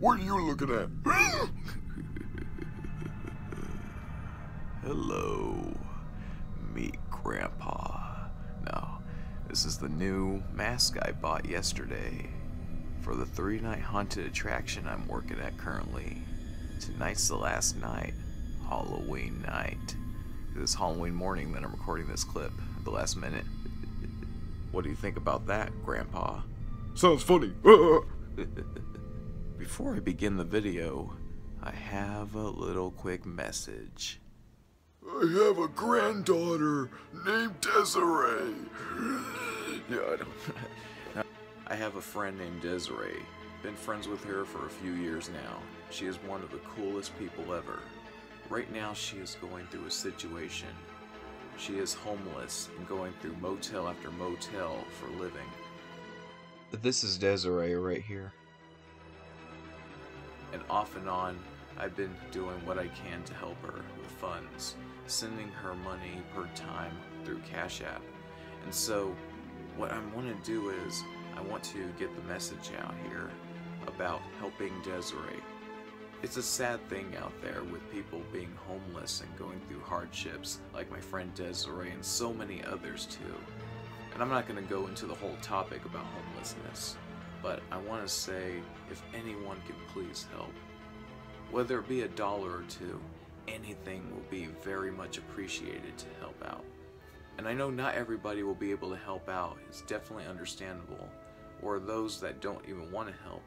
What are you looking at? Hello, meet Grandpa. Now, this is the new mask I bought yesterday for the 3-night haunted attraction I'm working at currently. Tonight's the last night, Halloween night. It's Halloween morning that I'm recording this clip at the last minute. What do you think about that, Grandpa? Sounds funny. Before I begin the video, I have a little quick message. I have a granddaughter named Desiree. I have a friend named Desiree. Been friends with her for a few years now. She is one of the coolest people ever. Right now she is going through a situation. She is homeless and going through motel after motel for a living. This is Desiree right here. And off and on, I've been doing what I can to help her with funds, sending her money per time through Cashapp. And so, what I want to do is, I want to get the message out here about helping Desiree. It's a sad thing out there with people being homeless and going through hardships, like my friend Desiree and so many others too. And I'm not going to go into the whole topic about homelessness, but I want to say, if anyone can please help, whether it be $1 or $2, anything will be very much appreciated to help out. And I know not everybody will be able to help out, it's definitely understandable, or those that don't even want to help.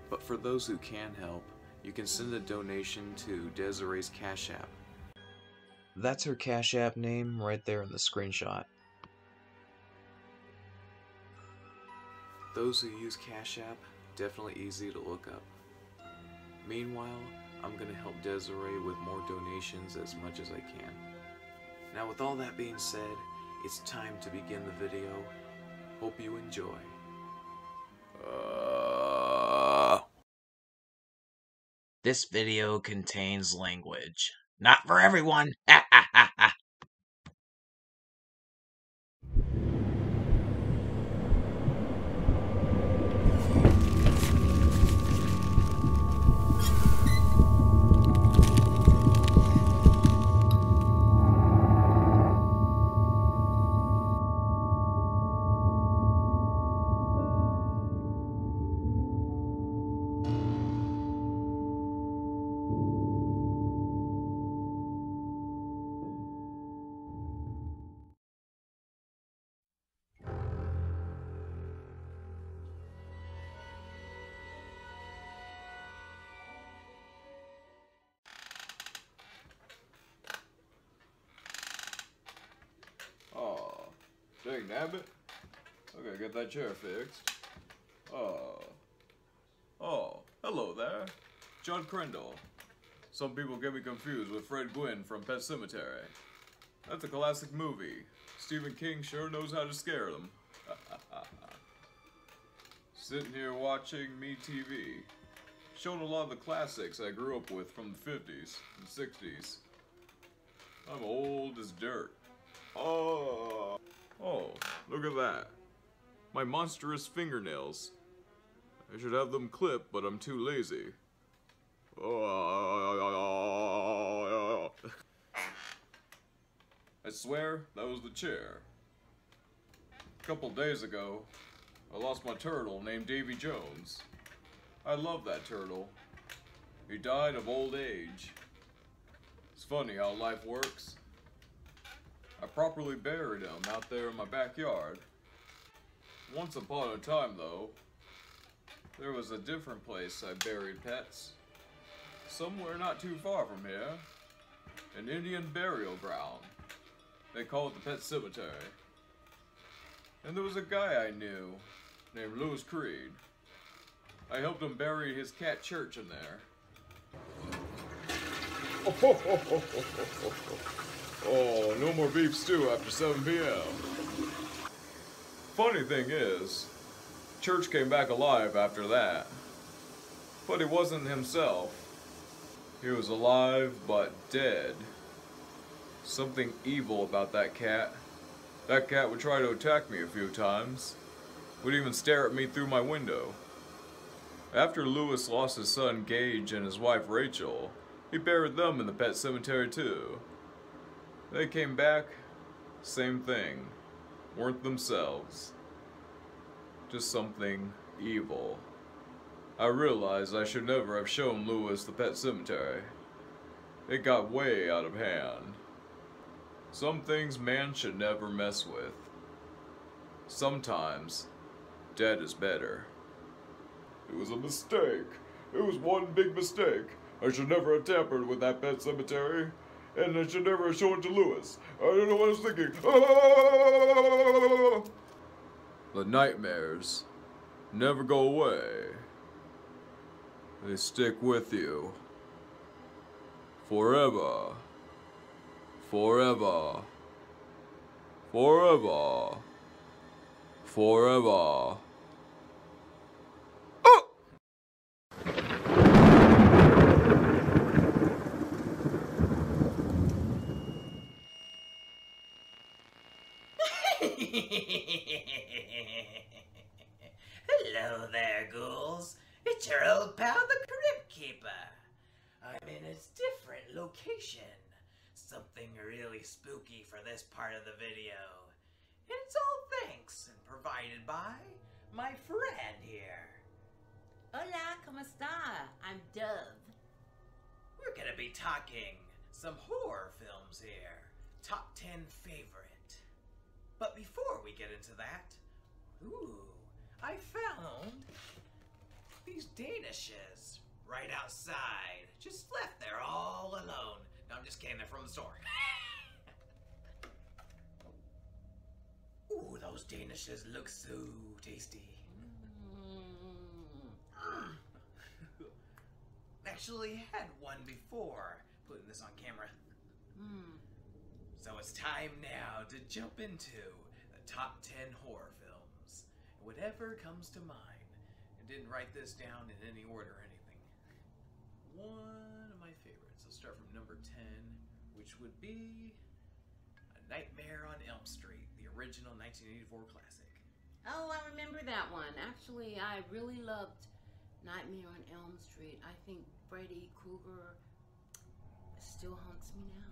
But for those who can help, you can send a donation to Desiree's Cashapp. That's her Cashapp name right there in the screenshot. Those who use Cashapp, definitely easy to look up. Meanwhile, I'm going to help Desiree with more donations as much as I can. Now with all that being said, it's time to begin the video. Hope you enjoy. This video contains language. Not for everyone! Oh, dang nabbit. Okay, get that chair fixed. Oh, hello there. Jud Crandall. Some people get me confused with Fred Gwynn from Pet Sematary. That's a classic movie. Stephen King sure knows how to scare them. Sitting here watching me TV. Showing a lot of the classics I grew up with from the 50s and 60s. I'm old as dirt. Oh, look at that. My monstrous fingernails. I should have them clipped, but I'm too lazy. I swear, that was the chair. A couple days ago, I lost my turtle named Davy Jones. I love that turtle. He died of old age. It's funny how life works. I properly buried him out there in my backyard. Once upon a time, though, there was a different place I buried pets. Somewhere not too far from here. An Indian burial ground. They call it the Pet Sematary. And there was a guy I knew named Louis Creed. I helped him bury his cat Church in there. Oh, no more beef stew after 7 p.m. Funny thing is, Church came back alive after that. But he wasn't himself. He was alive, but dead. Something evil about that cat. That cat would try to attack me a few times. Would even stare at me through my window. After Lewis lost his son Gage and his wife Rachel, he buried them in the pet cemetery too. They came back, same thing, weren't themselves. Just something evil. I realized I should never have shown Lewis the pet cemetery. It got way out of hand. Some things man should never mess with. Sometimes, dead is better. It was a mistake. It was one big mistake. I should never have tampered with that pet cemetery. And I should never have shown it to Lewis. I don't know what I was thinking. Ah! The nightmares never go away. They stick with you. Forever. Forever. Forever. Forever. Hello there, ghouls. It's your old pal, the Crypt Keeper. I'm in a different location. Something really spooky for this part of the video. And it's all thanks and provided by my friend here. Hola, ¿cómo está? I'm Dove. We're gonna be talking some horror films here. Top 10 favorite. But before we get into that, I found these danishes right outside. Just left there all alone. No, I'm just kidding, they're from the store. Ooh, those danishes look so tasty. Actually had one before putting this on camera. So it's time now to jump into the top 10 horror films. Whatever comes to mind. I didn't write this down in any order or anything. One of my favorites. I'll start from number 10, which would be A Nightmare on Elm Street, the original 1984 classic. Oh, I remember that one. Actually, I really loved Nightmare on Elm Street. I think Freddy Krueger still haunts me now.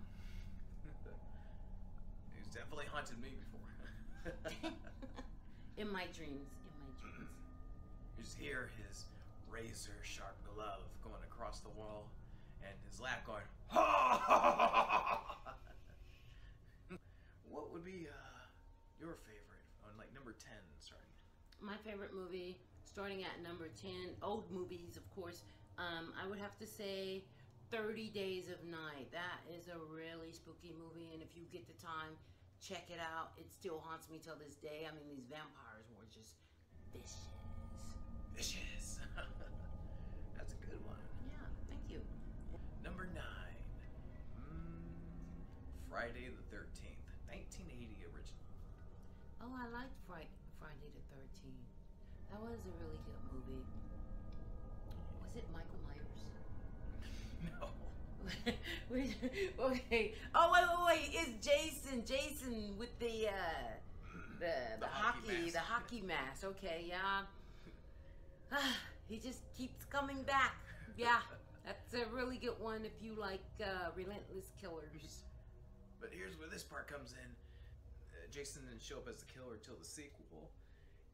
He's definitely haunted me before. In my dreams. You just hear his razor sharp glove going across the wall and his laugh going, What would be your favorite on like number 10 starting? My favorite movie starting at number 10, old movies of course, I would have to say 30 Days of Night. That is a really spooky movie, and if you get the time, check it out. It still haunts me till this day. I mean, these vampires were just vicious. Vicious. That's a good one. Yeah, thank you. Number 9. Friday the 13th, 1980 original. Oh, I liked Friday the 13th. That was a really good movie. Was it Michael Myers? No. Okay. Oh, wait. It's Jason with the hockey mask. Okay, yeah. He just keeps coming back. Yeah, that's a really good one if you like relentless killers. But here's where this part comes in. Jason didn't show up as the killer till the sequel.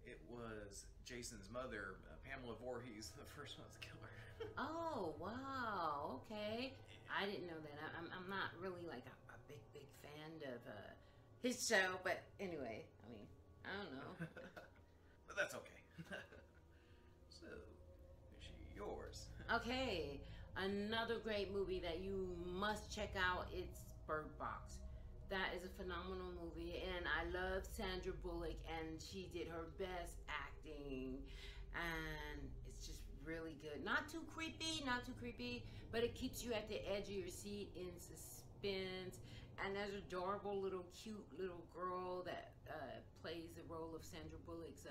It was Jason's mother, Pamela Voorhees, the first one as the killer. Oh, wow. Okay. I didn't know that. I'm not really like a big fan of his show, but anyway, I mean, I don't know. But that's okay. So, yours. Okay, another great movie that you must check out. It's Bird Box. That is a phenomenal movie, and I love Sandra Bullock, and she did her best acting, and it's just really good. Not too creepy, but it keeps you at the edge of your seat in suspense. And there's an adorable little cute little girl that plays the role of Sandra Bullock's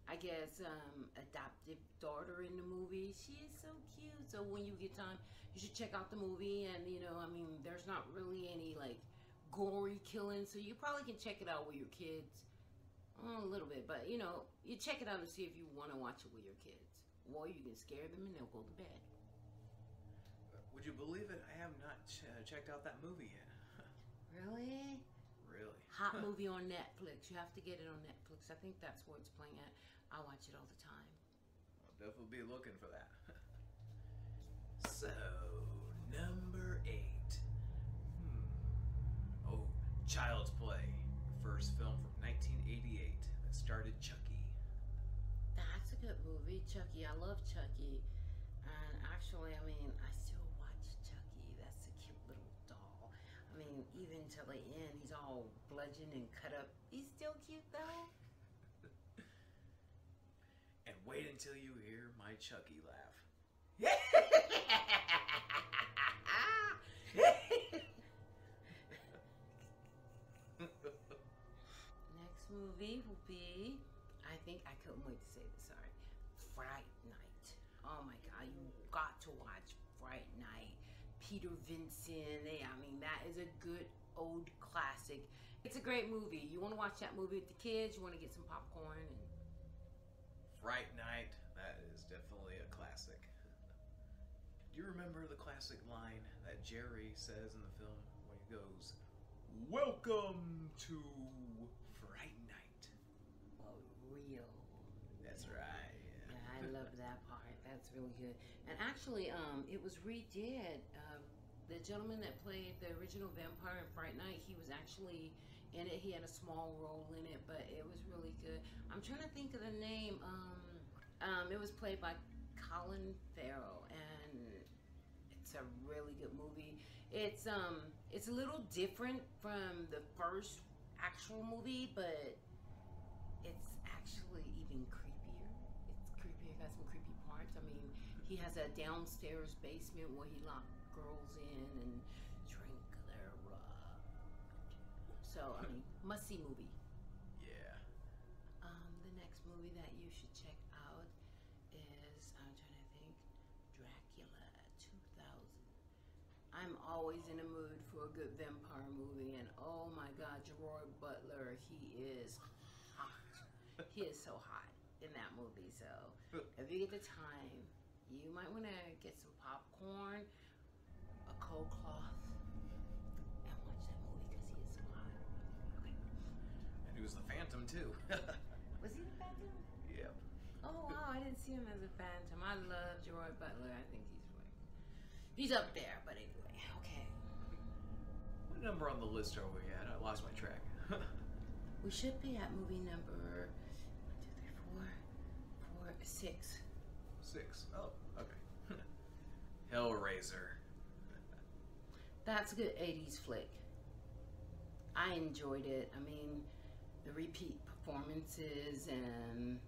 adoptive daughter in the movie. She is so cute. So when you get time, you should check out the movie. And there's not really any like gory killing, so you probably can check it out with your kids. A little bit, but you check it out and see if you want to watch it with your kids. or you can scare them and they'll go to bed. Would you believe it? I have not checked out that movie yet. Really? Really? Hot movie on Netflix. You have to get it on Netflix. I think that's where it's playing at. I watch it all the time. I'll definitely be looking for that. So, number 8. Oh, Child's Play. First film from 1988 that started Chucky. That's a good movie, Chucky. I love Chucky. And actually, I mean, I still watch Chucky. That's a cute little doll. I mean, even till the end, he's all bludgeoned and cut up. He's still cute, though. And wait until you hear my Chucky laugh. Next movie will be, I think I couldn't wait to say this, sorry, Fright Night. Oh my God, you got to watch Fright Night. Peter Vincent, I mean, that is a good old classic. It's a great movie. You want to watch that movie with the kids, you want to get some popcorn. And Fright Night, that is definitely a classic. Do you remember the classic line that Jerry says in the film when he goes, "Welcome to Fright Night"? well, real. That's right. Yeah, I love that part. That's really good. And actually, it was redid. The gentleman that played the original vampire in Fright Night, he was actually in it. He had a small role in it, but it was really good. I'm trying to think of the name. It was played by Colin Farrell, and it's a really good movie. It's a little different from the first actual movie, but it's actually even creepier. It's creepier, got some creepy parts. I mean, he has a downstairs basement where he locked girls in and drink their blood. So, I mean, must-see movie. Yeah. The next movie that you should check out is, I'm trying to think, Dracula 2000. I'm always in a mood for a good vampire movie, and oh my God, Gerard Butler, he is hot. He is so hot in that movie. So if you get the time, you might want to get some popcorn, a cold cloth, and watch that movie because he is so hot. Okay. And he was the Phantom too. Was he the Phantom? Yep. Oh wow, I didn't see him as a Phantom. I love Gerard Butler. I think he's up there. But anyway, okay. What number on the list are we at? I lost my track. We should be at movie number 6. 6. Oh, okay. Hellraiser. That's a good 80s flick. I enjoyed it. I mean, the repeat performances and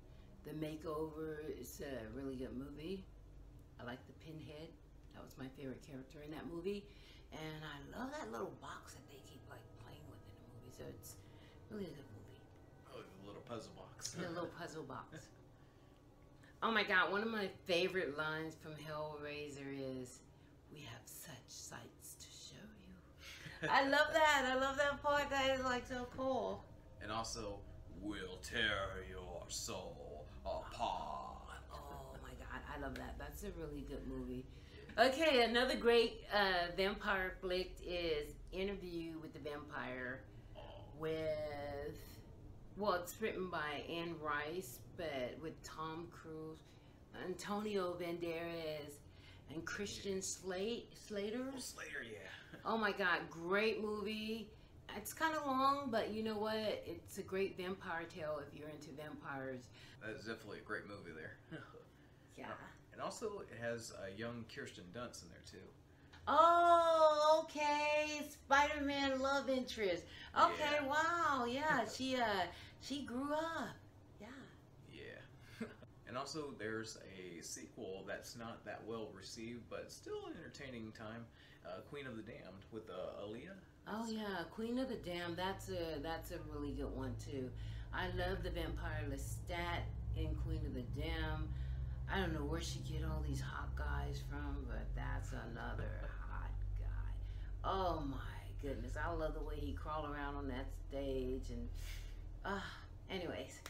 the makeover. It's a really good movie. I like the Pinhead. That was my favorite character in that movie. And I love that little box that they keep like playing with in the movie. So it's really a good movie. Oh, the little puzzle box. The little puzzle box. Oh my God, one of my favorite lines from Hellraiser is, "We have such sights to show you." I love that. I love that part. That is like so cool. And also, "We'll tear your soul apart." Oh my God, I love that. That's a really good movie. Okay, another great vampire flick is Interview with the Vampire with, well, it's written by Anne Rice, but with Tom Cruise, Antonio Banderas, and Christian Slater. Oh, Slater, yeah. Oh my God, great movie. It's kind of long, but you know what? It's a great vampire tale if you're into vampires. That is definitely a great movie there. Yeah. And also, it has a young Kirsten Dunst in there too. Oh, okay. Spider-Man love interest. Okay, Yeah. wow. Yeah, she grew up. Yeah. Yeah. And also, there's a sequel that's not that well received, but still an entertaining time. Queen of the Damned with Aaliyah. Oh yeah, Queen of the Damned. That's a really good one too. I love the vampire Lestat in Queen of the Damned. I don't know where she get all these hot guys from, but that's another hot guy. Oh my goodness, I love the way he crawled around on that stage. And anyways,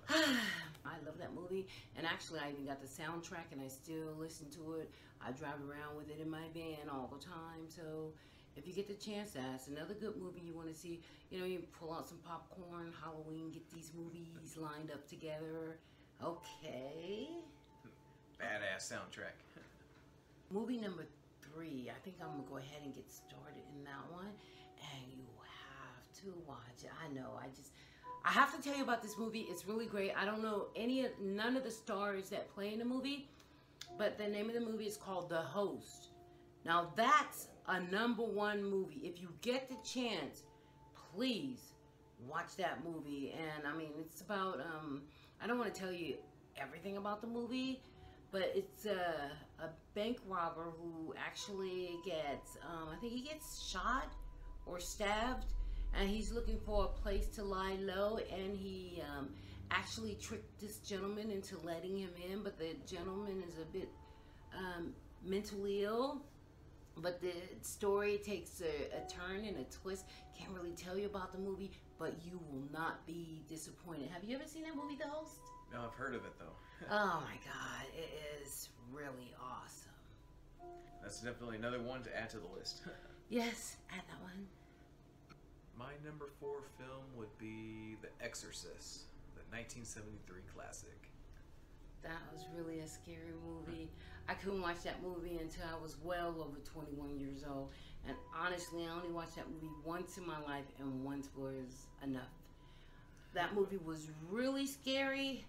I love that movie, and actually I even got the soundtrack and I still listen to it. I drive around with it in my van all the time. So if you get the chance, that's another good movie you want to see. You know, you pull out some popcorn, Halloween, get these movies lined up together. Okay. Badass soundtrack. Movie number 3. I think I'm gonna go ahead and get started in that one, and you have to watch it. I know. I have to tell you about this movie. It's really great. I don't know none of the stars that play in the movie, but the name of the movie is called The Host. Now that's a #1 movie. If you get the chance, please watch that movie. And I mean, it's about I don't want to tell you everything about the movie, but it's a bank robber who actually gets I think he gets shot or stabbed, and he's looking for a place to lie low, and he actually tricked this gentleman into letting him in, but the gentleman is a bit mentally ill. But the story takes a turn and a twist. Can't really tell you about the movie, but you will not be disappointed. Have you ever seen that movie, The Host? No, I've heard of it though. Oh my God, it is really awesome. That's definitely another one to add to the list. Yes, add that one. My number 4 film would be The Exorcist, the 1973 classic. That was really a scary movie. I couldn't watch that movie until I was well over 21 years old. And honestly, I only watched that movie once in my life, and once was enough. That movie was really scary.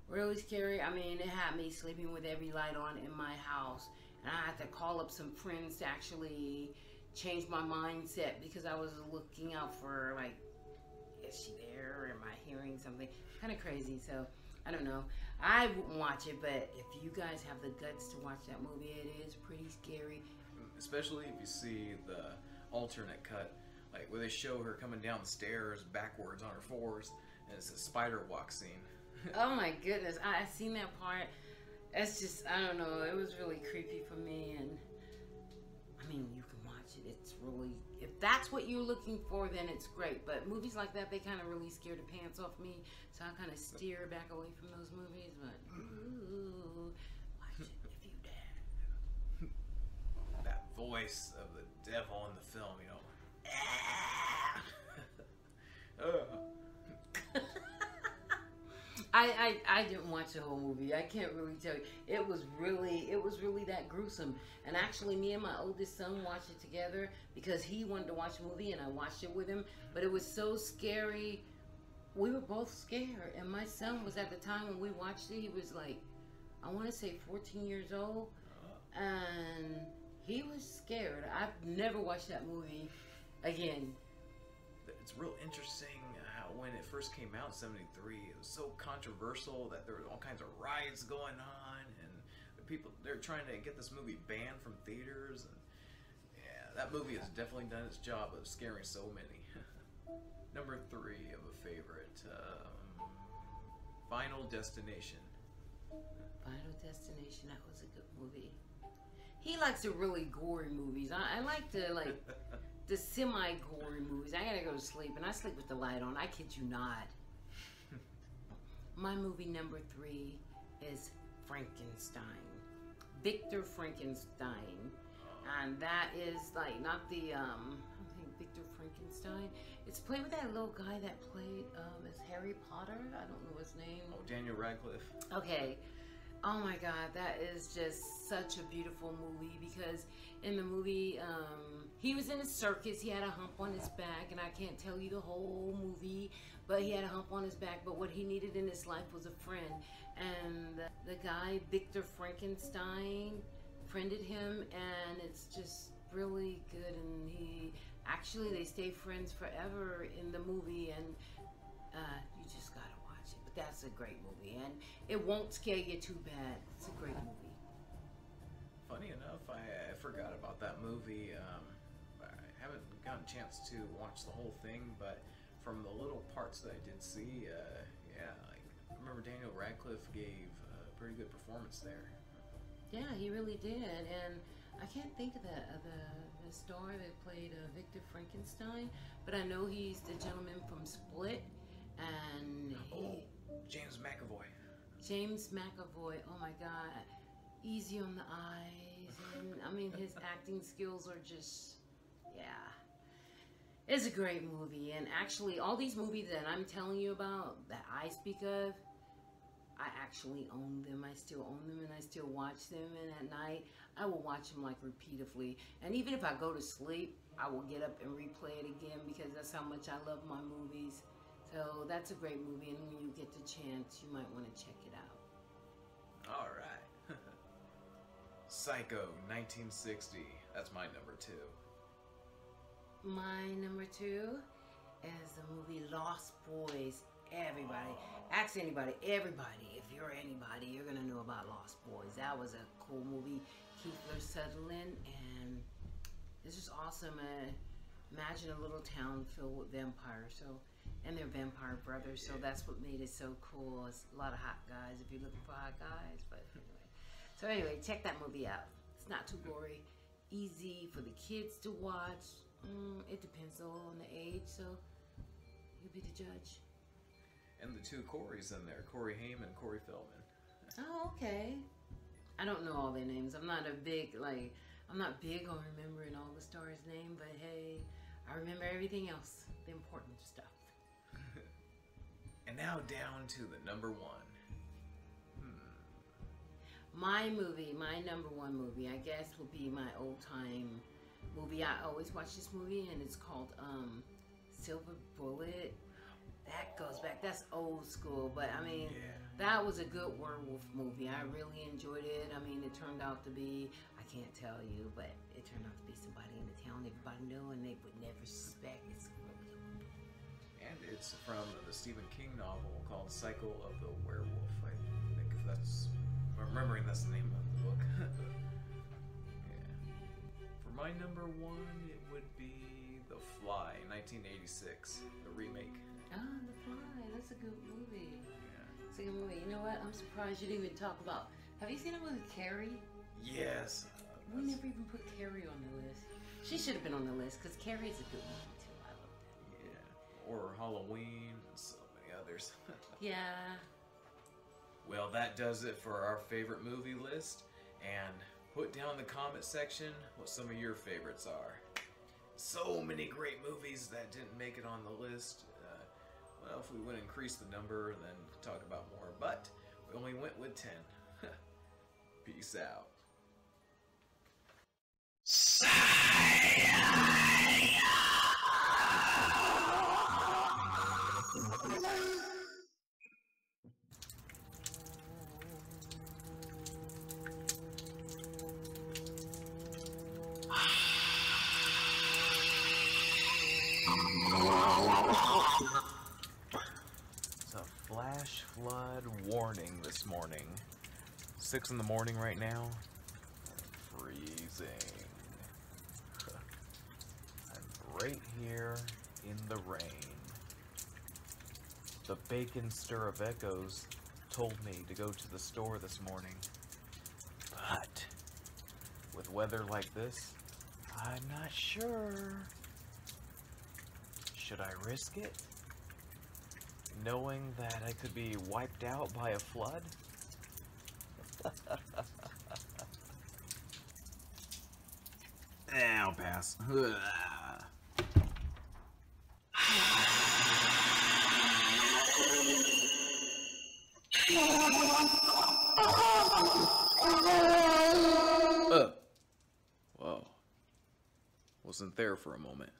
Really scary. I mean, it had me sleeping with every light on in my house. And I had to call up some friends to actually change my mindset, because I was looking out for, like, is she there? Am I hearing something? Kind of crazy. So I don't know. I wouldn't watch it, but if you guys have the guts to watch that movie, it is pretty scary. Especially if you see the alternate cut, like where they show her coming down the stairs backwards on her fours, and it's a spider walk scene. Oh my goodness, I seen that part. It's just, I don't know, it was really creepy for me, and I mean, you can watch it. It's really, if that's what you're looking for, then it's great. But movies like that, they kind of really scare the pants off me, so I kind of steer back away from those movies. But ooh, watch it if you dare. That voice of the devil in the film, you know. I didn't watch the whole movie. I can't really tell you. It was really that gruesome. And actually, me and my oldest son watched it together because he wanted to watch the movie, and I watched it with him. But it was so scary. We were both scared. And my son was, at the time when we watched it, he was like, I want to say 14 years old. And he was scared. I've never watched that movie again. It's real interesting how when it first came out in '73, it was so controversial that there were all kinds of riots going on, and they're trying to get this movie banned from theaters. And yeah, that movie has definitely done its job of scaring so many. Number 3 of a favorite, Final Destination. Final Destination, that was a good movie. He likes the really gory movies. I like the semi-gory movies. I gotta go to sleep, and I sleep with the light on. I kid you not. My movie number 3 is Frankenstein. Victor Frankenstein. And that is like not the I think Victor Frankenstein. It's played with that little guy that played as Harry Potter. I don't know his name. Oh, Daniel Radcliffe. Okay. Oh my God, that is just such a beautiful movie, because in the movie, he was in a circus. He had a hump on his back, and I can't tell you the whole movie, but he had a hump on his back. But what he needed in his life was a friend, and the guy, Victor Frankenstein, friended him, and it's just really good. And they stay friends forever in the movie, and you just gotta watch it. But that's a great movie, and it won't scare you too bad. It's a great movie. Funny enough, I forgot about that movie. I haven't gotten a chance to watch the whole thing, but from the little parts that I did see, I remember Daniel Radcliffe gave a pretty good performance there. Yeah, he really did, and I can't think of the star that played Victor Frankenstein, but I know he's the gentleman from Split, and James McAvoy, oh my God, easy on the eyes. And I mean, his acting skills are just, yeah. It's a great movie. And actually, all these movies that I'm telling you about, that I speak of, I actually own them. I still own them and I still watch them. And at night, I will watch them like repeatedly. And even if I go to sleep, I will get up and replay it again because that's how much I love my movies. So that's a great movie, and when you get the chance, you might want to check it out. All right. Psycho, 1960. That's my number 2. My number 2 is the movie Lost Boys. Everybody, ask anybody, everybody, if you're anybody, you're gonna know about Lost Boys. That was a cool movie. Kiefer Sutherland, and it's just awesome. Imagine a little town filled with vampires, and they're vampire brothers, so that's what made it so cool. It's a lot of hot guys if you're looking for hot guys, but anyway. So anyway, check that movie out. It's not too gory, easy for the kids to watch. It depends though on the age, so you'll be the judge. And the 2 Corys in there, Corey Haim and Corey Feldman. Oh, okay. I don't know all their names. I'm not big on remembering all the stars' name, but hey, I remember everything else, the important stuff. And now down to the number 1. My number 1 movie, I guess, would be my old time movie. I always watch this movie, and it's called Silver Bullet. That goes back, that's old school, but I mean, that was a good werewolf movie. I really enjoyed it. I mean, it turned out to be, I can't tell you, but it turned out to be somebody in the town everybody knew, and they would never suspect. It's really good. And it's from the Stephen King novel called Cycle of the Werewolf. I think if that's, I'm remembering that's the name of the book. Yeah. For my number 1, it would be The Fly, 1986, the remake. Ah, The Fly, that's a good movie. Yeah. It's a good movie. You know what? I'm surprised you didn't even talk about, have you seen it with Carrie? Yes. We never even put Carrie on the list. She should have been on the list because Carrie is a good movie too. I love that. Yeah. Or Halloween and so many others. Yeah. Well, that does it for our favorite movie list. And put down in the comment section what some of your favorites are. So many great movies that didn't make it on the list. Well, if we would increase the number, then talk about more. But we only went with 10. Peace out. It's a flash flood warning this morning. 6 in the morning right now. Freezing. I'm right here in the rain. The bacon stir of echoes told me to go to the store this morning. But with weather like this, I'm not sure. Should I risk it? Knowing that I could be wiped out by a flood? I'll pass. Whoa. Wasn't there for a moment.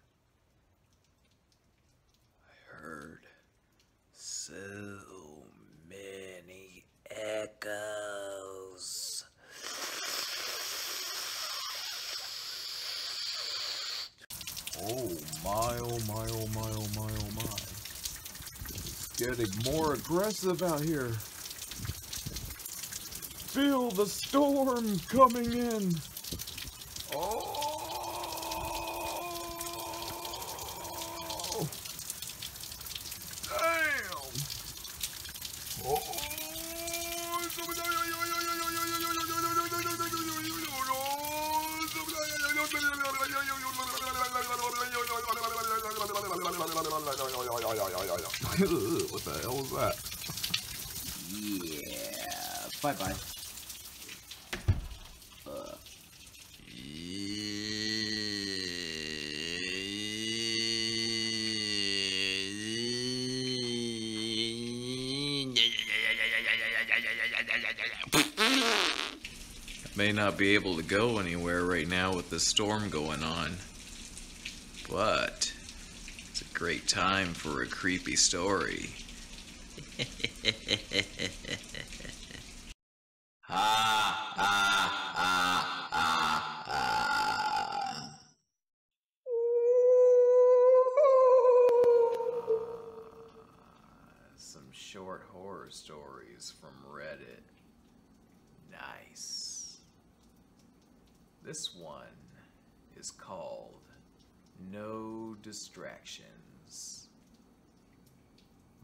I heard so many echoes. Oh my, oh my, oh my, oh my, oh my. It's getting more aggressive out here. Feel the storm coming in. Oh! Damn! Oh! What the hell was that? Yeah. Bye-bye. May not be able to go anywhere right now with the storm going on, but it's a great time for a creepy story. Some short horror stories from Reddit. Nice. This one is called No Distractions.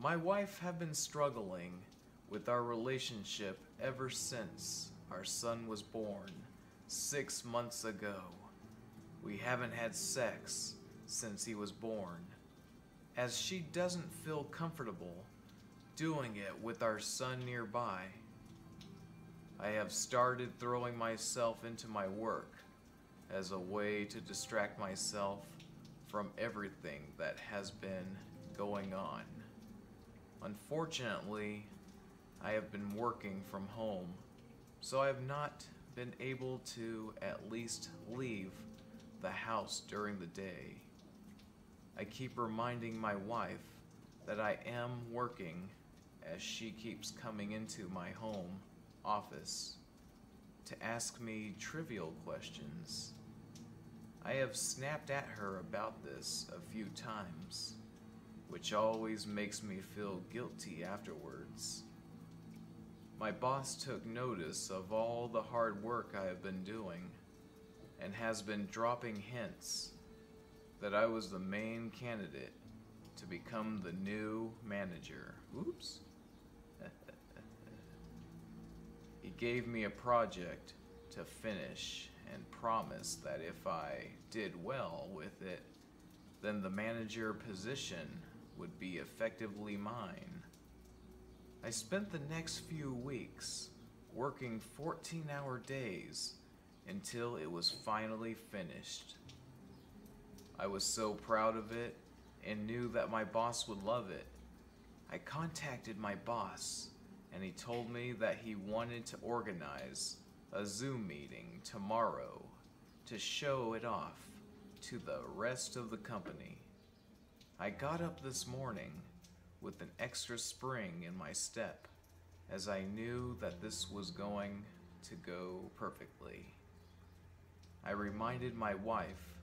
My wife have been struggling with our relationship ever since our son was born 6 months ago. We haven't had sex since he was born, as she doesn't feel comfortable doing it with our son nearby. I have started throwing myself into my work as a way to distract myself from everything that has been going on. Unfortunately, I have been working from home, so I have not been able to at least leave the house during the day. I keep reminding my wife that I am working, as she keeps coming into my home office to ask me trivial questions. I have snapped at her about this a few times, which always makes me feel guilty afterwards. My boss took notice of all the hard work I have been doing and has been dropping hints that I was the main candidate to become the new manager. Oops. He gave me a project to finish and promised that if I did well with it, then the manager position would be effectively mine. I spent the next few weeks working 14-hour days until it was finally finished. I was so proud of it and knew that my boss would love it. I contacted my boss, and he told me that he wanted to organize a Zoom meeting tomorrow to show it off to the rest of the company. I got up this morning with an extra spring in my step, as I knew that this was going to go perfectly. I reminded my wife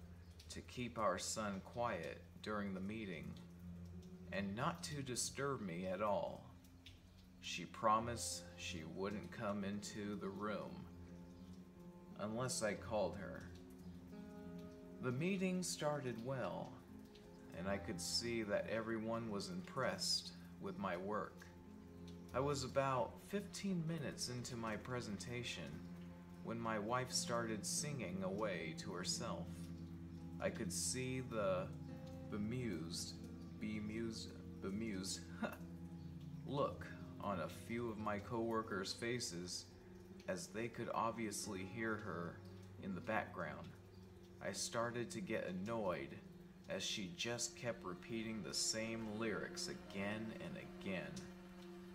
to keep our son quiet during the meeting and not to disturb me at all. She promised she wouldn't come into the room unless I called her. The meeting started well, and I could see that everyone was impressed with my work. I was about 15 minutes into my presentation when my wife started singing away to herself. I could see the bemused look on a few of my coworkers' faces, as they could obviously hear her in the background. I started to get annoyed as she just kept repeating the same lyrics again and again.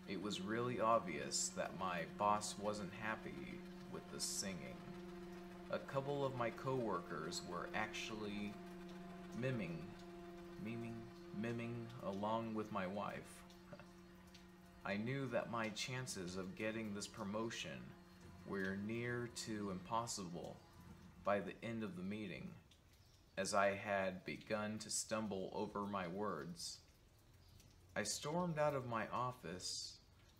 It was really obvious that my boss wasn't happy with the singing. A couple of my coworkers were actually miming along with my wife. I knew that my chances of getting this promotion were near to impossible by the end of the meeting, as I had begun to stumble over my words. I stormed out of my office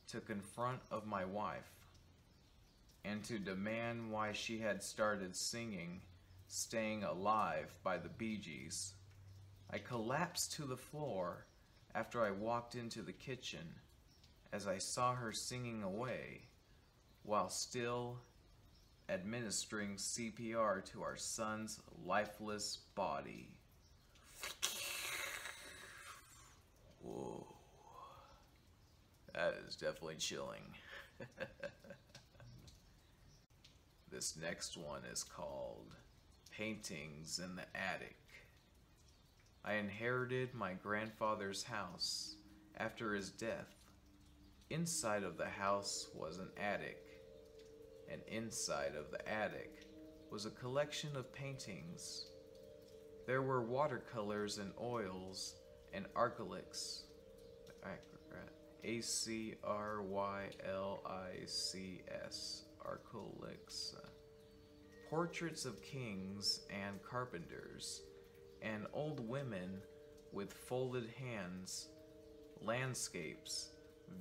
to confront of my wife and to demand why she had started singing "Staying Alive" by the Bee Gees. I collapsed to the floor after I walked into the kitchen, as I saw her singing away while still administering CPR to our son's lifeless body. Whoa. That is definitely chilling. This next one is called Paintings in the Attic. I inherited my grandfather's house after his death. Inside of the house was an attic, and inside of the attic was a collection of paintings. There were watercolors and oils and acrylics. A-C-R-Y-L-I-C-S. Acrylics. Portraits of kings and carpenters, and old women with folded hands, landscapes,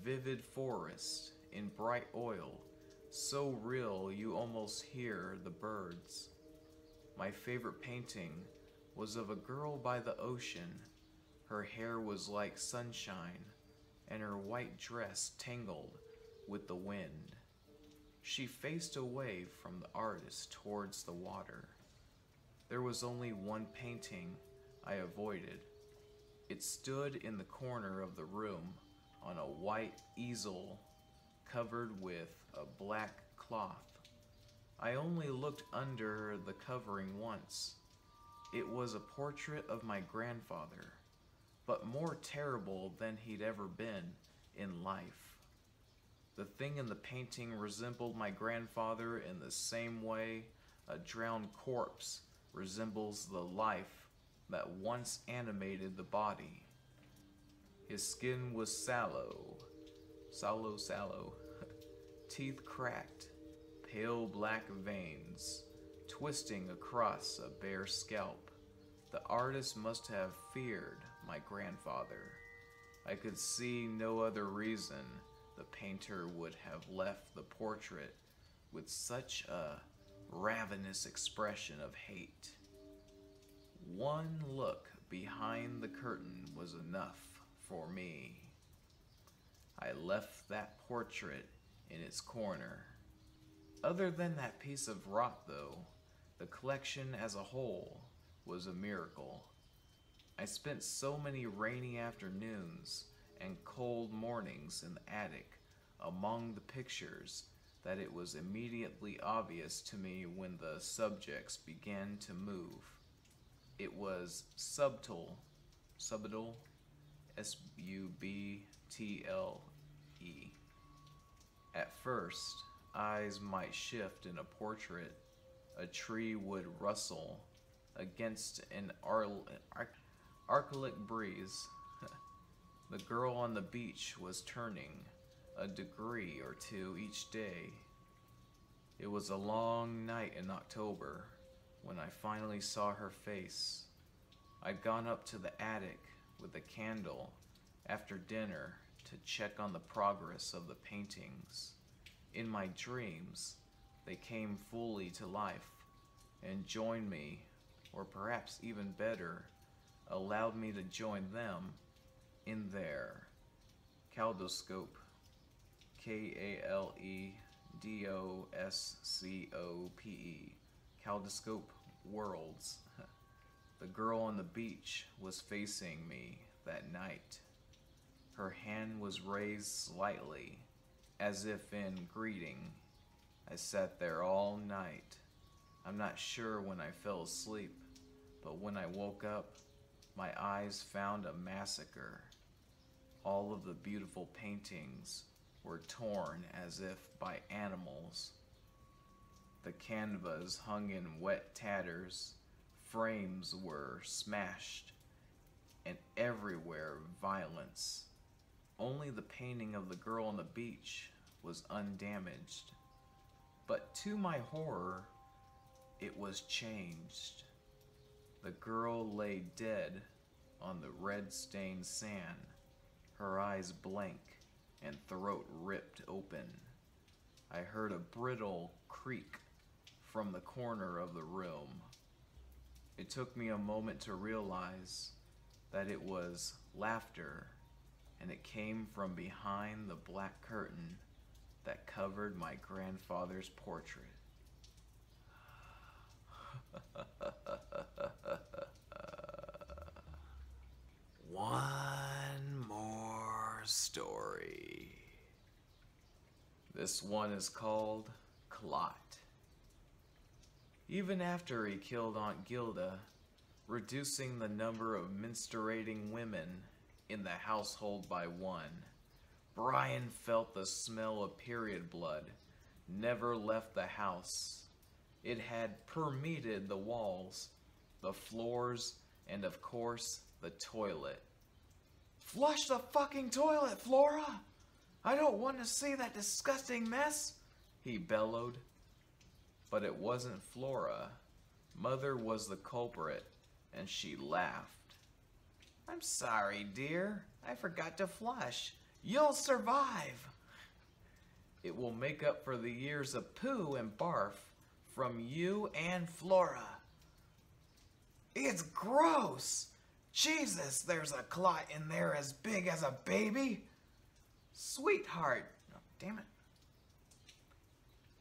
vivid forest in bright oil, so real you almost hear the birds. My favorite painting was of a girl by the ocean. Her hair was like sunshine, and her white dress tangled with the wind. She faced away from the artist towards the water. There was only one painting I avoided. It stood in the corner of the room on a white easel covered with a black cloth. I only looked under the covering once. It was a portrait of my grandfather, but more terrible than he'd ever been in life. The thing in the painting resembled my grandfather in the same way a drowned corpse resembles the life that once animated the body. His skin was sallow, teeth cracked, pale black veins twisting across a bare scalp. The artist must have feared my grandfather. I could see no other reason the painter would have left the portrait with such a ravenous expression of hate. One look behind the curtain was enough for me. I left that portrait in its corner. Other than that piece of rock, though, the collection as a whole was a miracle. I spent so many rainy afternoons and cold mornings in the attic among the pictures that it was immediately obvious to me when the subjects began to move. It was subtle, S-U-B-T-L-E. At first, eyes might shift in a portrait. A tree would rustle against an arctic breeze. The girl on the beach was turning a degree or two each day. It was a long night in October when I finally saw her face. I'd gone up to the attic with a candle after dinner to check on the progress of the paintings. In my dreams, they came fully to life and joined me, or perhaps even better, allowed me to join them in their kaleidoscope, K-A-L-E-D-O-S-C-O-P-E, kaleidoscope worlds. The girl on the beach was facing me that night. Her hand was raised slightly, as if in greeting. I sat there all night. I'm not sure when I fell asleep, but when I woke up, my eyes found a massacre. All of the beautiful paintings were torn as if by animals. The canvas hung in wet tatters, frames were smashed, and everywhere violence. Only the painting of the girl on the beach was undamaged. But to my horror, it was changed. The girl lay dead on the red-stained sand, her eyes blank and throat ripped open. I heard a brittle creak from the corner of the room. It took me a moment to realize that it was laughter, and it came from behind the black curtain that covered my grandfather's portrait. One more story. This one is called Clot. Even after he killed Aunt Gilda, reducing the number of menstruating women in the household by one, Brian felt the smell of period blood never left the house. It had permeated the walls, the floors, and of course, the toilet. "Flush the fucking toilet, Flora! I don't want to see that disgusting mess!" he bellowed. But it wasn't Flora. Mother was the culprit, and she laughed. "I'm sorry, dear. I forgot to flush. You'll survive. It will make up for the years of poo and barf from you and Flora." "It's gross! Jesus, there's a clot in there as big as a baby!" "Sweetheart," oh, damn it.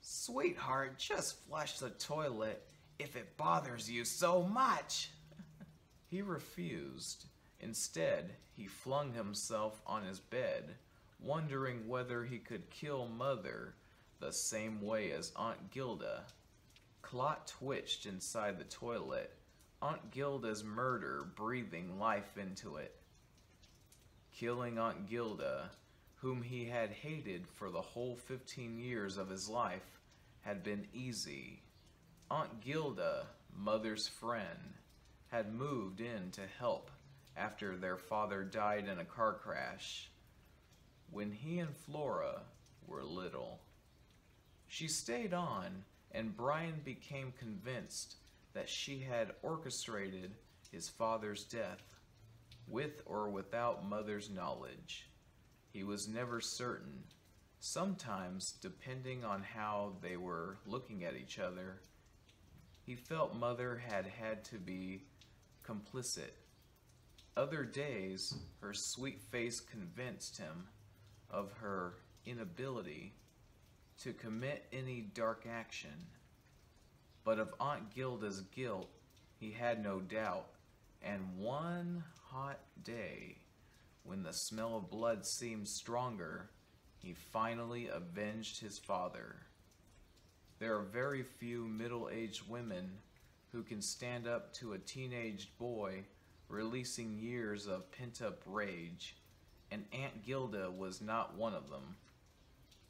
"Sweetheart, just flush the toilet if it bothers you so much." He refused. Instead, he flung himself on his bed, wondering whether he could kill Mother the same way as Aunt Gilda. Clot twitched inside the toilet, Aunt Gilda's murder breathing life into it. Killing Aunt Gilda, whom he had hated for the whole 15 years of his life, had been easy. Aunt Gilda, Mother's friend, had moved in to help after their father died in a car crash when he and Flora were little. She stayed on, and Brian became convinced that she had orchestrated his father's death, with or without Mother's knowledge. He was never certain. Sometimes, depending on how they were looking at each other, he felt Mother had to be complicit. Other days, her sweet face convinced him of her inability to commit any dark action. But of Aunt Gilda's guilt, he had no doubt, and one hot day, when the smell of blood seemed stronger, he finally avenged his father. There are very few middle-aged women who can stand up to a teenaged boy releasing years of pent-up rage, and Aunt Gilda was not one of them.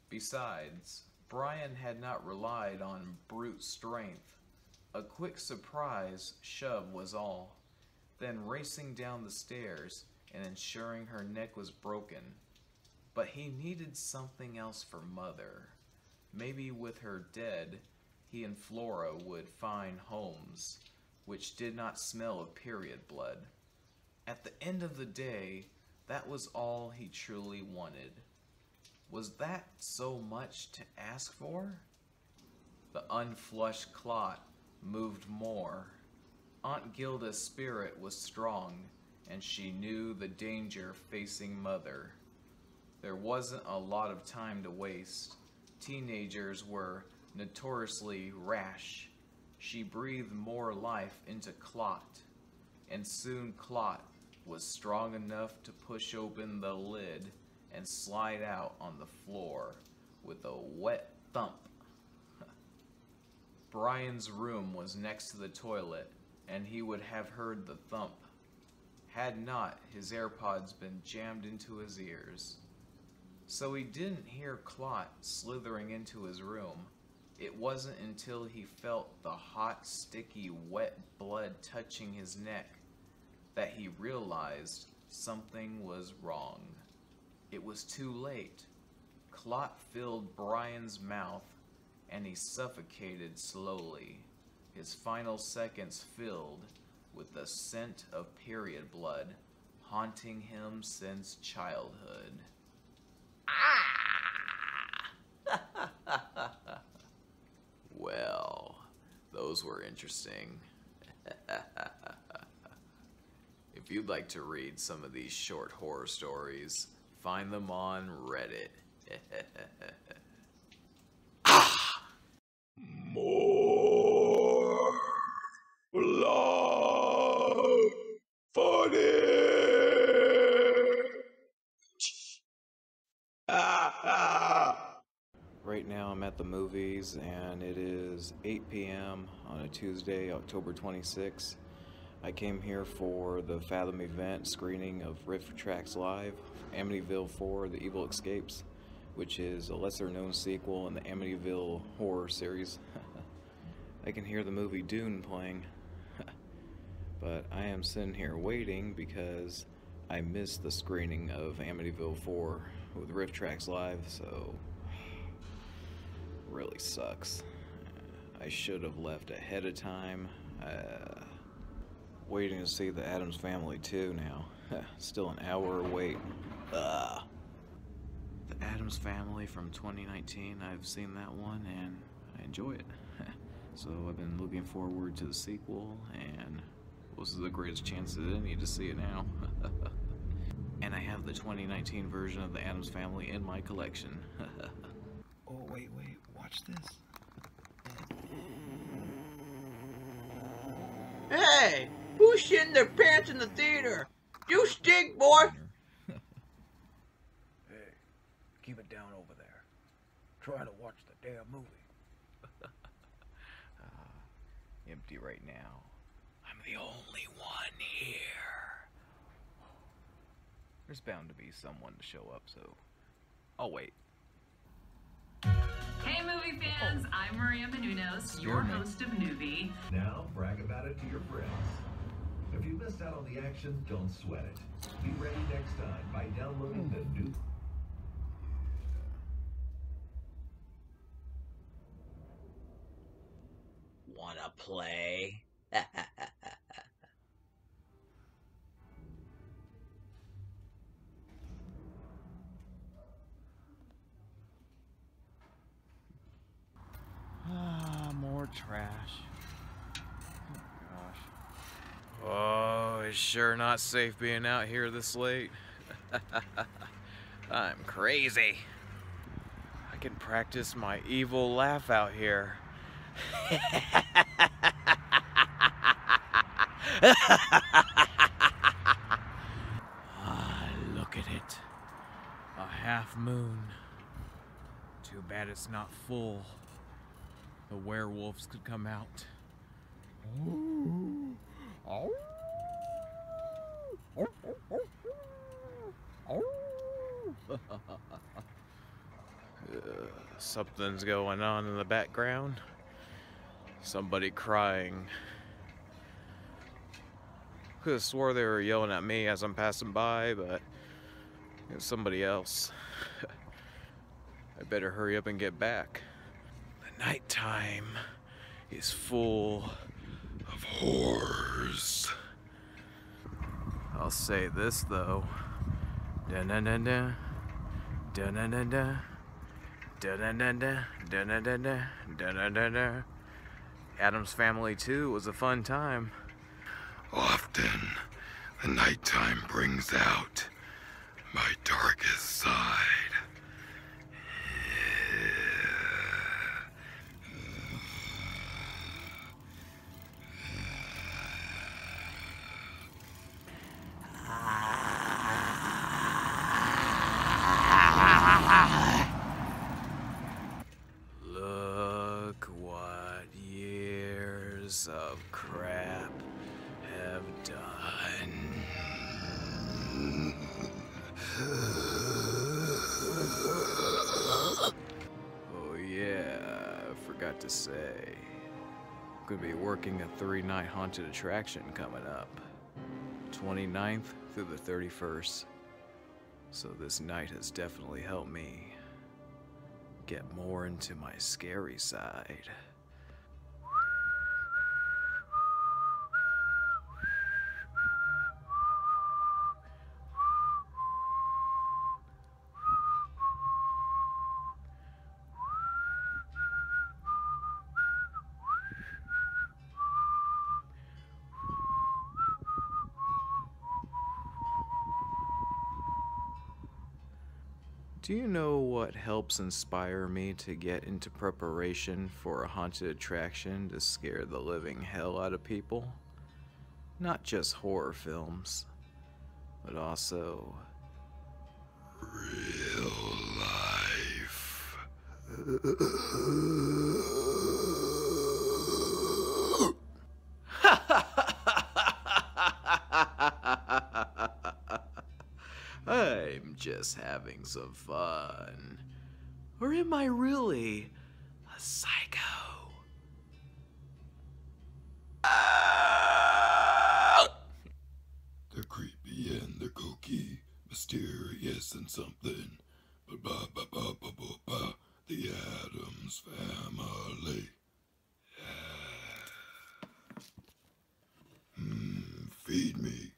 Besides, Brian had not relied on brute strength. A quick surprise shove was all, then racing down the stairs and ensuring her neck was broken. But he needed something else for Mother. Maybe with her dead, he and Flora would find homes which did not smell of period blood. At the end of the day, that was all he truly wanted. Was that so much to ask for? The unflushed clot moved more. Aunt Gilda's spirit was strong, and she knew the danger facing Mother. There wasn't a lot of time to waste. Teenagers were notoriously rash. She breathed more life into Clot, and soon Clot was strong enough to push open the lid and slide out on the floor with a wet thump. Brian's room was next to the toilet, and he would have heard the thump, had not his AirPods been jammed into his ears. So he didn't hear Clot slithering into his room. It wasn't until he felt the hot, sticky, wet blood touching his neck that he realized something was wrong. It was too late. Clot filled Brian's mouth, and he suffocated slowly, his final seconds filled with the scent of period blood haunting him since childhood. Well, those were interesting. If you'd like to read some of these short horror stories, find them on Reddit. More blood footage. right now I'm at the movies and it is 8 p.m. on a Tuesday, October 26th. I came here for the Fathom event screening of Rift Tracks Live, Amityville 4, The Evil Escapes, which is a lesser known sequel in the Amityville horror series. I can hear the movie Dune playing. But I am sitting here waiting because I missed the screening of Amityville 4 with Rift Tracks Live, so really sucks. I should have left ahead of time. Waiting to see the Addams Family 2 now. Still an hour wait. The Addams Family from 2019, I've seen that one and I enjoy it. So I've been looking forward to the sequel, and this is the greatest chance of any to see it now. And I have the 2019 version of the Addams Family in my collection. Oh, wait, watch this. Hey, who's shitting their pants in the theater? You stink, boy! Hey, keep it down over there. Try to watch the damn movie. Empty right now. I'm the only one here. There's bound to be someone to show up, so I'll wait. Hey movie fans, I'm Maria Menounos, your host of Newbie. Now brag about it to your friends. If you missed out on the action, don't sweat it. Be ready next time by downloading the new... Wanna play? More trash. Oh gosh. Oh, it's sure not safe being out here this late. I'm crazy. I can practice my evil laugh out here. Look at it. A half moon. Too bad it's not full. The werewolves could come out. Something's going on in the background. Somebody crying. Could have swore they were yelling at me as I'm passing by, but it was somebody else. I better hurry up and get back. The nighttime is full of horrors. I'll say this though. Da-na-na-na. Da-na-na-na. Da-na-na-na. Da-na-na-na. Da-na-na-na. Addams Family 2 was a fun time. Often, the nighttime brings out my darkest side. Look what years of crap have done. Oh yeah, I forgot to say. I'm gonna be working a 3-night haunted attraction coming up. 29th through the 31st. So this night has definitely helped me get more into my scary side. Do you know what helps inspire me to get into preparation for a haunted attraction to scare the living hell out of people? Not just horror films, but also Real life. I'm just having some fun. Or am I really a psycho? The creepy and the kooky, mysterious and something. Ba-ba-ba-ba-ba-ba. The Addams Family. Feed me.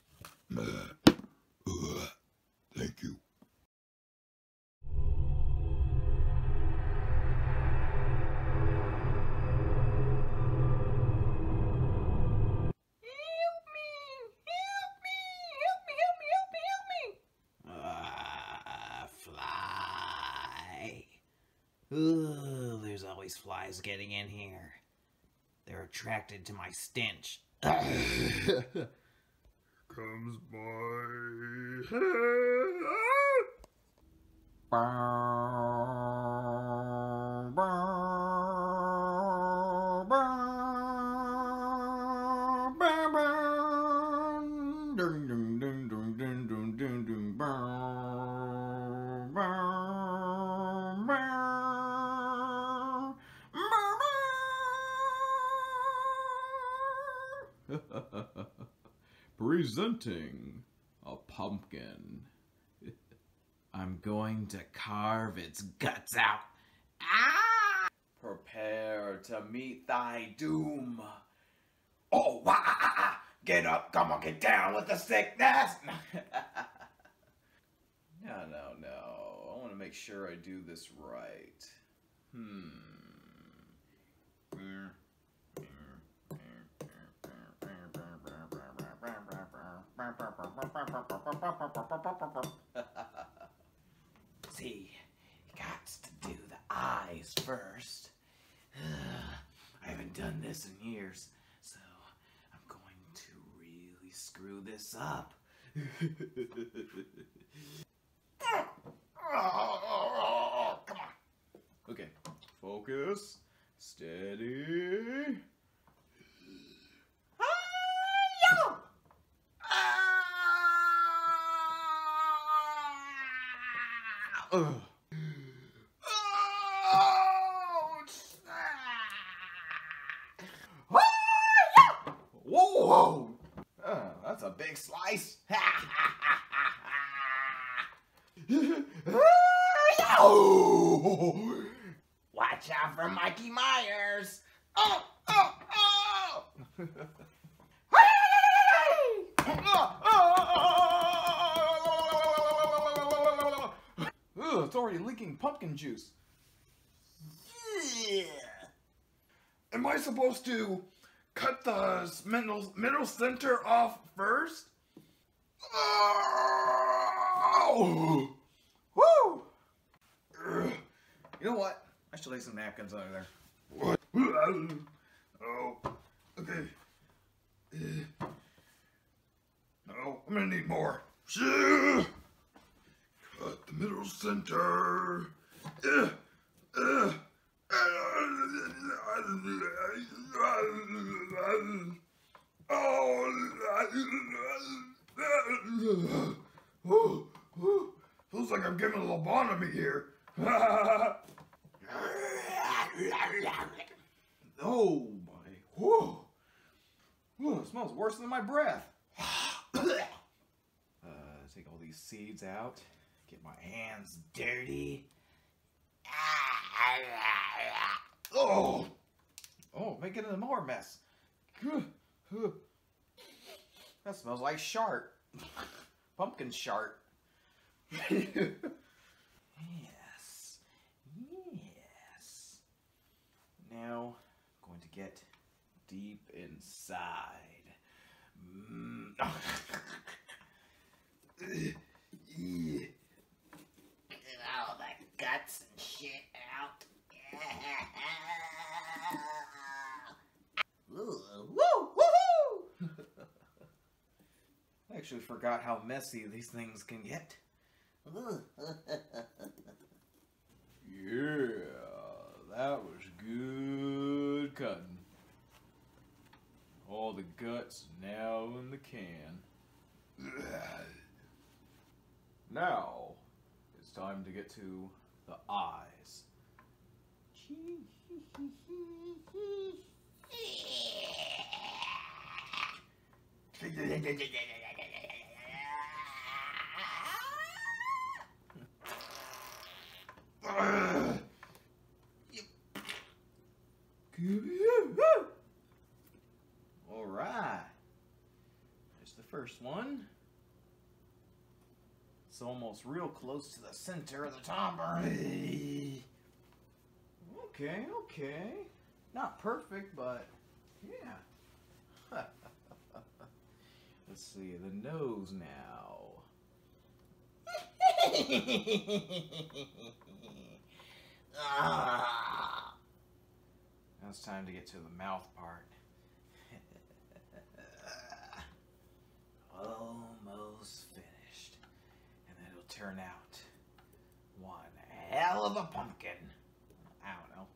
Thank you. Fly. Ooh, there's always flies getting in here. They're attracted to my stench. Comes my Presenting a pumpkin. I'm going to carve its guts out. Ah! Prepare to meet thy doom. Oh, wah! Get up, come on, get down with the sickness. No. I want to make sure I do this right. See, you got to do the eyes first. I haven't done this in years, so I'm going to really screw this up. Come on. Okay, focus, steady. Whoa! That's a big slice. Watch out for Mikey Myers. It's already leaking pumpkin juice. Am I supposed to cut the middle center off first? Oh! Woo! You know what? I should lay some napkins under there. What? Oh, okay. No, I'm gonna need more. Cut the middle center. Feels like I'm getting a lobotomy here. Oh my! Whoa! It smells worse than my breath. Take all these seeds out. Get my hands dirty. Oh! Make it a more mess. That smells like shart. Pumpkin shart. Yes. Now, I'm going to get deep inside. Get all the guts and shit out. Woo! I actually forgot how messy these things can get. Yeah, cutting. All the guts now in the can. Now, it's time to get to the eyes. Alright. There's the first one. It's almost real close to the center of the tomber. Okay, okay. Not perfect, but yeah. Let's see, the nose now. Now it's time to get to the mouth part. Almost finished. And then it'll turn out one hell of a pumpkin. I don't know.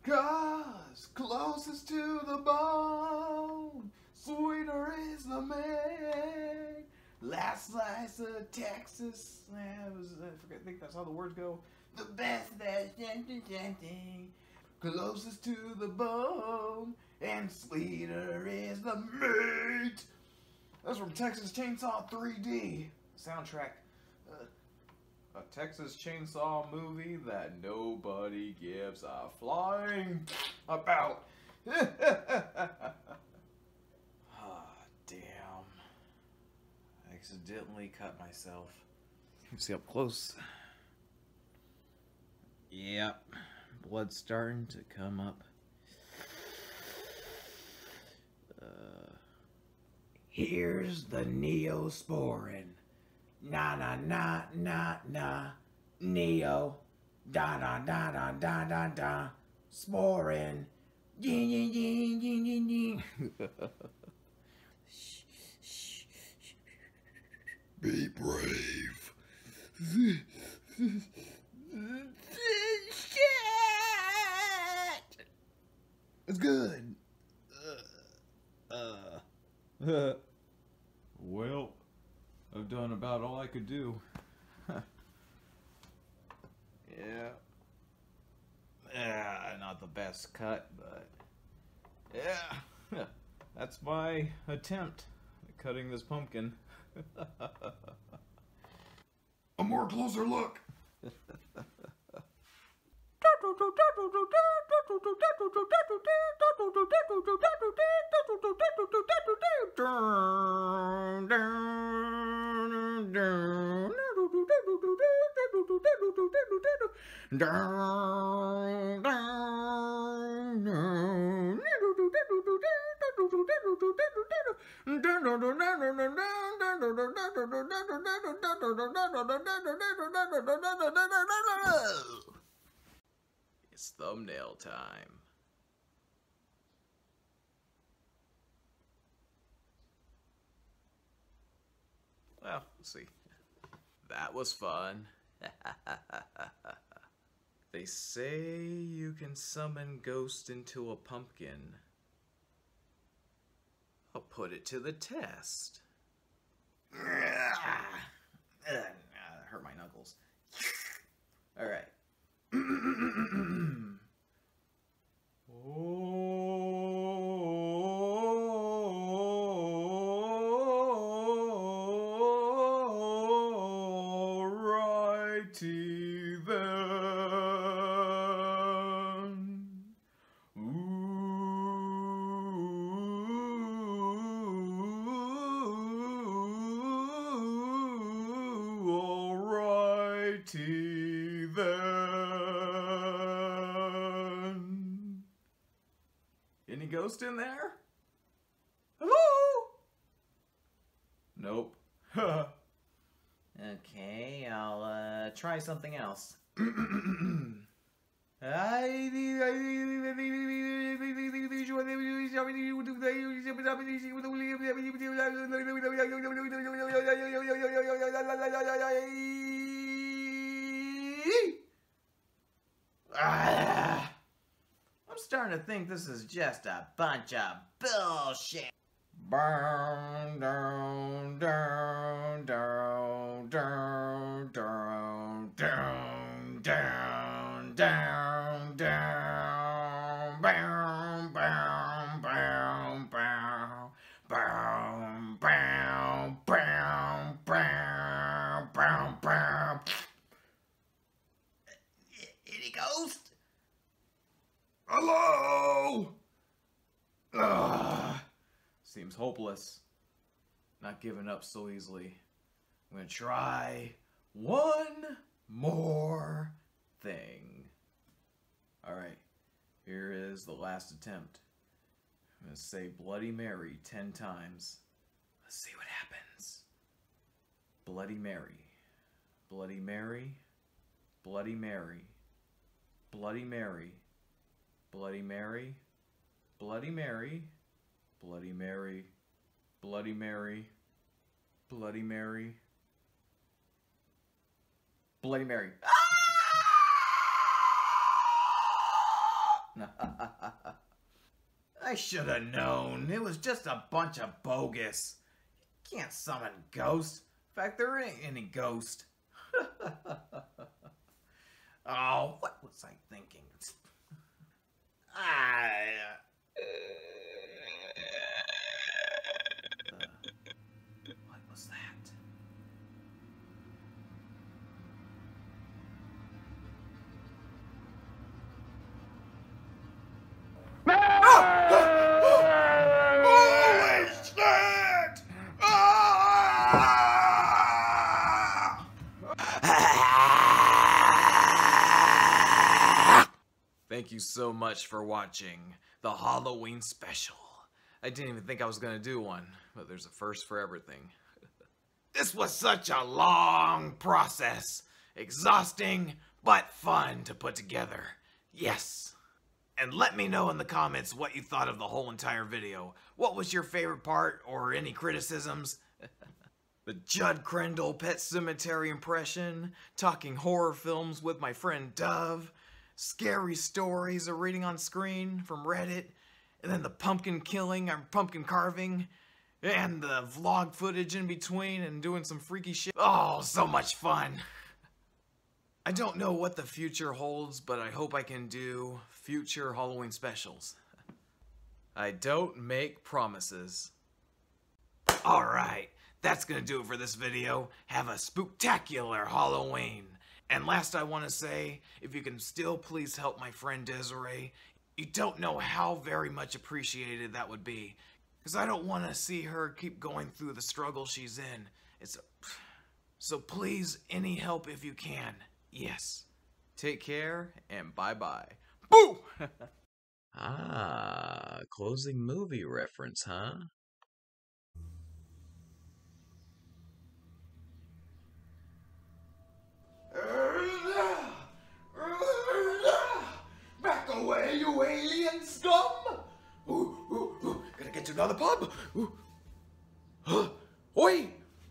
Cause closest to the bone, sweeter is the man. Last slice of Texas, I think that's how the words go. The best that's tempting, closest to the bone, and sweeter is the meat. That's from Texas Chainsaw 3D soundtrack. A Texas Chainsaw movie that nobody gives a flying about. Ah, damn. I accidentally cut myself. You see up close. Yep. Blood's starting to come up. Here's the Neosporin. Na na na na na. Neo. Da da da da da da da. Sporin. Ding ding ding ding ding ding. Be brave. It's good. Well, I've done about all I could do. Yeah, not the best cut, but yeah, that's my attempt at cutting this pumpkin. A more closer look. It's thumbnail time. Well, let's see. That was fun. They say you can summon ghosts into a pumpkin. I'll put it to the test. Hurt my knuckles. All right. Alrighty then. Alrighty then. Any ghost in there? Hello? Nope. Okay, I'll try something else. I'm starting to think this is just a bunch of bullshit. Down, down, down, down, down, down, down, down, down, down, bow, bow, bow, bow, bow, bow, bow, bow, bow, bow. Any ghost? Hello? Seems hopeless. Not giving up so easily. I'm gonna try one more thing. Alright, here is the last attempt. I'm gonna say Bloody Mary 10 times. Let's see what happens. Bloody Mary. Bloody Mary. Bloody Mary. Bloody Mary. Bloody Mary. Bloody Mary. Bloody Mary. Bloody Mary. Bloody Mary. Bloody Mary. I should have known. It was just a bunch of bogus. You can't summon ghosts. In fact, there ain't any ghost. Oh, what was I thinking? What was that? Holy shit! Thank you so much for watching the Halloween special. I didn't even think I was gonna do one, but there's a first for everything. This was such a long process. Exhausting, but fun to put together. Yes. And let me know in the comments what you thought of the whole entire video. What was your favorite part, or any criticisms? The Jud Crandall Pet Sematary impression, talking horror films with my friend Dove, scary stories of reading on screen from Reddit, and then the pumpkin killing or pumpkin carving, and the vlog footage in between, and doing some freaky shit. Oh, so much fun. I don't know what the future holds, but I hope I can do future Halloween specials. I don't make promises. Alright, that's gonna do it for this video. Have a spooktacular Halloween. And last I want to say, if you can still please help my friend Desiree, you don't know how very much appreciated that would be. Because I don't want to see her keep going through the struggle she's in. So please, any help if you can. Yes. Take care, and bye-bye. Boo! Closing movie reference, huh? Back away, you alien scum! Gonna get to another pub? Oi!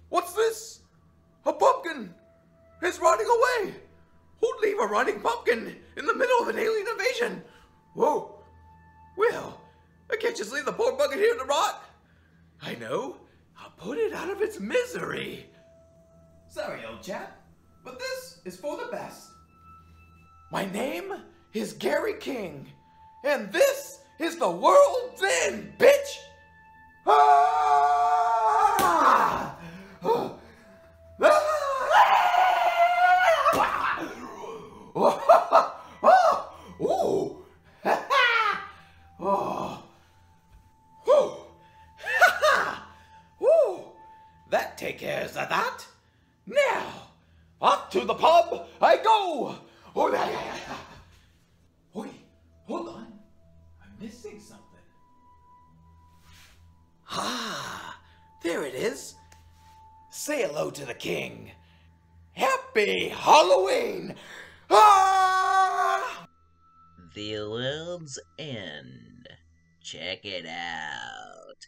What's this? A pumpkin! It's running away! Who'd leave a running pumpkin in the middle of an alien invasion? Whoa! Well, I can't just leave the poor bucket here to rot. I know. I'll put it out of its misery. Sorry, old chap, but this is for the best. My name is Gary King, and this is the world's end, bitch! Ah! Oh. Ooh. Oh. Ooh. That take care of that. Now, off to the pub I go. Oh, wait, hold on. I'm missing something. Ah, there it is. Say hello to the king. Happy Halloween! Ah! The world's end. Check it out.